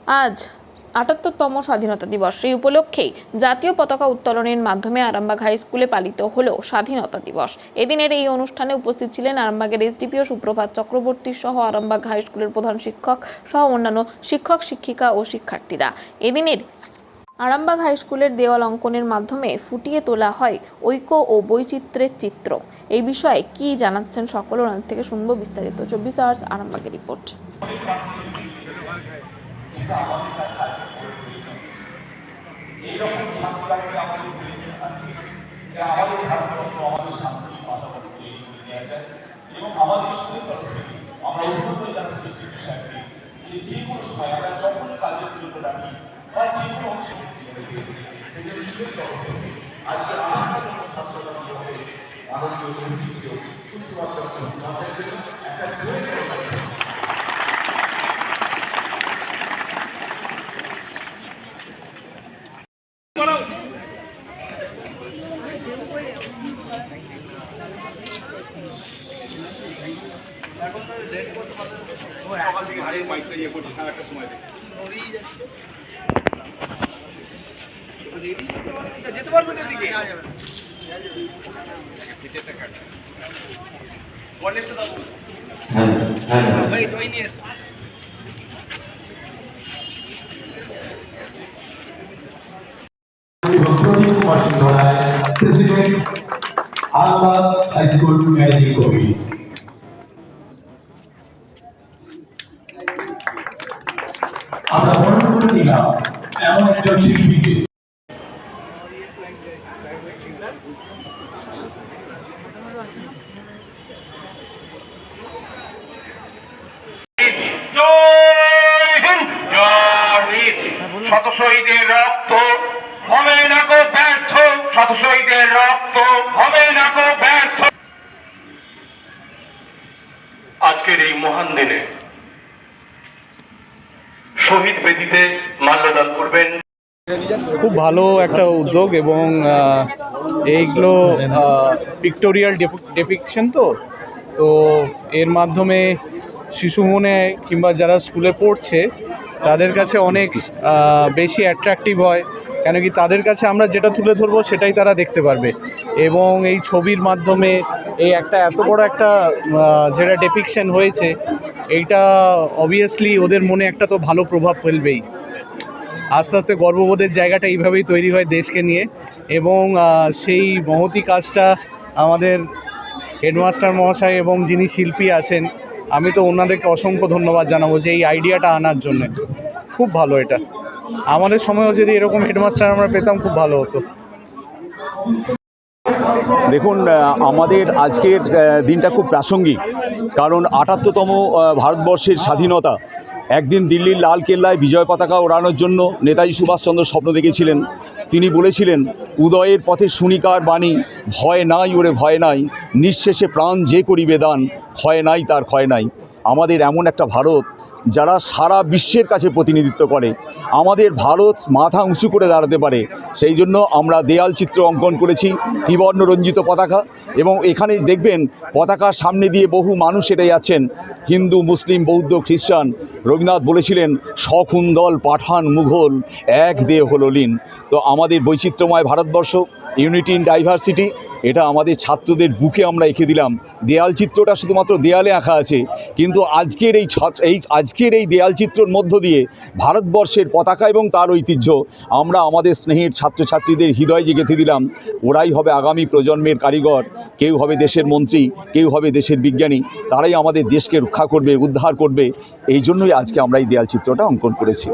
আজ ৭৮তম স্বাধীনতা দিবস। সেই উপলক্ষেই জাতীয় পতাকা উত্তোলনের মাধ্যমে আরামবাগ হাই স্কুলে পালিত হলো স্বাধীনতা দিবস। এদিনের এই অনুষ্ঠানে উপস্থিত ছিলেন আরামবাগের এসডিপিও সুপ্রভাত চক্রবর্তী সহ আরামবাগ হাই স্কুলের প্রধান শিক্ষক সহ অন্যান্য শিক্ষক শিক্ষিকা ও শিক্ষার্থীরা। এদিনের আরামবাগ হাই স্কুলের দেওয়াল অঙ্কনের মাধ্যমে ফুটিয়ে তোলা হয় ঐক্য ও বৈচিত্র্যের চিত্র। এই বিষয়ে কি জানাচ্ছেন সকল ওনার থেকে শুনবো বিস্তারিত। 24 আওয়ার্স আরামবাগের রিপোর্ট। এইরকম শান্তি আমাদের দেশে আছে, আমাদের ভারতবর্ষ আমাদের শান্তির বাতাবরণ তৈরি করে দেওয়া যায় এবং আমাদের স্কুলের তরফ থেকে আমরা উন্নত জানার সৃষ্টির বিষয়টি যে কোনো সময় আমরা যখন কাজের জন্য রাখি বা যে কোনো আজকে আমার ছাত্ররা আমাদের একটা যেতে পারবেন এদিকে president Arambagh high school managing committee. আমরা বর্ণনা করে নিলাম এমন একজন শিল্পীকে শত শহীদের রক্ত হবে না গো ব্যর্থ, শত শহীদের রক্ত হবে না গো ব্যর্থ। আজকের এই মহান দিনে শহীদ বেদিতে মাল্যদান করবেন। খুব ভালো একটা উদ্যোগ এবং এইগুলো পিক্টোরিয়াল ডেপিকশন তো এর মাধ্যমে শিশু মনে কিংবা যারা স্কুলে পড়ছে তাদের কাছে অনেক বেশি অ্যাট্রাকটিভ হয়, কেন কি তাদের কাছে আমরা যেটা তুলে ধরবো সেটাই তারা দেখতে পারবে এবং এই ছবির মাধ্যমে এই একটা এত বড় একটা যেটা ডেপিকশন হয়েছে এইটা অবভিয়াসলি ওদের মনে একটা তো ভালো প্রভাব ফেলবেই। আস্তে আস্তে গর্ববোধের জায়গাটা এইভাবেই তৈরি হয় দেশকে নিয়ে এবং সেই মহতী কাজটা আমাদের হেডমাস্টার মহাশয় এবং যিনি শিল্পী আছেন আমি তো ওনাদেরকে অসংখ্য ধন্যবাদ জানাবো যে এই আইডিয়াটা আনার জন্য। খুব ভালো, এটা আমাদের সময়ও যদি এরকম হেডমাস্টার আমরা পেতাম খুব ভালো হতো। দেখুন, আমাদের আজকের দিনটা খুব প্রাসঙ্গিক, কারণ ৭৮তম ভারতবর্ষের স্বাধীনতা। একদিন দিল্লির লাল কেল্লায় বিজয় পতাকা ওড়ানোর জন্য নেতাজি সুভাষচন্দ্র স্বপ্ন দেখেছিলেন। তিনি বলেছিলেন, উদয়ের পথে শুনিকার বাণী, ভয় নাই ওরে ভয় নাই, নিঃশেষে প্রাণ যে করিবে দান, ক্ষয় নাই তার ক্ষয় নাই। আমাদের এমন একটা ভারত যারা সারা বিশ্বের কাছে প্রতিনিধিত্ব করে, আমাদের ভারত মাথা উঁচু করে দাঁড়াতে পারে, সেই জন্য আমরা দেয়াল চিত্র অঙ্কন করেছি ত্রিবর্ণ রঞ্জিত পতাকা। এবং এখানে দেখবেন পতাকার সামনে দিয়ে বহু মানুষ হেঁটে যাচ্ছেন, হিন্দু মুসলিম বৌদ্ধ খ্রিস্টান। রবীন্দ্রনাথ বলেছিলেন, শকুন্দল পাঠান মুঘল এক দেহ হলো লীন। তো আমাদের বৈচিত্র্যময় ভারতবর্ষ, ইউনিটি ইন ডাইভার্সিটি, এটা আমাদের ছাত্রদের বুকে আমরা এঁকে দিলাম। দেয়াল চিত্রটা শুধুমাত্র দেয়ালে আঁকা আছে, কিন্তু আজকের এই দেয়াল চিত্রর মধ্য দিয়ে ভারতবর্ষের পতাকা এবং তার ঐতিহ্য আমরা আমাদের স্নেহের ছাত্রছাত্রীদের হৃদয়ে গেঁথে দিলাম। ওরাই হবে আগামী প্রজন্মের কারিগর, কেউ হবে দেশের মন্ত্রী, কেউ হবে দেশের বিজ্ঞানী, তারাই আমাদের দেশকে রক্ষা করবে, উদ্ধার করবে। এই জন্যই আজকে আমরা এই দেয়াল চিত্রটা অঙ্কন করেছি।